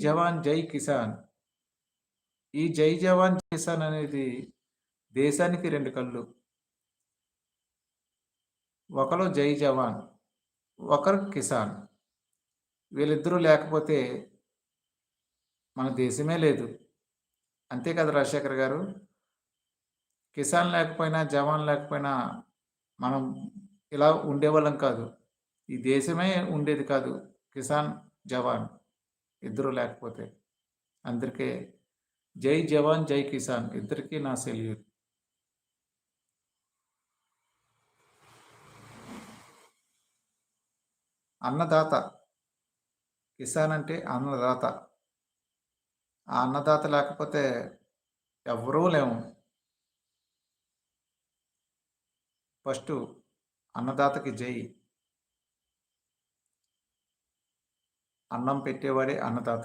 జవాన్ జై కిసాన్. ఈ జై జవాన్ జై కిసాన్ అనేది దేశానికి 2 కళ్ళు. ఒకరు జై జవాన్, ఒకరు కిసాన్. వీళ్ళిద్దరూ లేకపోతే మన దేశమే లేదు. అంతే కదా రాజశేఖర్ గారు? కిసాన్ లేకపోయినా, జవాన్ లేకపోయినా మనం ఇలా ఉండేవాళ్ళం కాదు. ఈ దేశమే ఉండేది కాదు. కిసాన్, జవాన్ ఇద్దరు లేకపోతే. అందరికీ జై జవాన్, జై కిసాన్ ఇద్దరికీ నా సెల్యూట్. అన్నదాత. కిసాన్ అంటే అన్నదాత. ఆ అన్నదాత లేకపోతే ఎవ్వరూ లేము. ఫస్టు అన్నదాతకి జై. అన్నం పెట్టేవాడే అన్నదాత.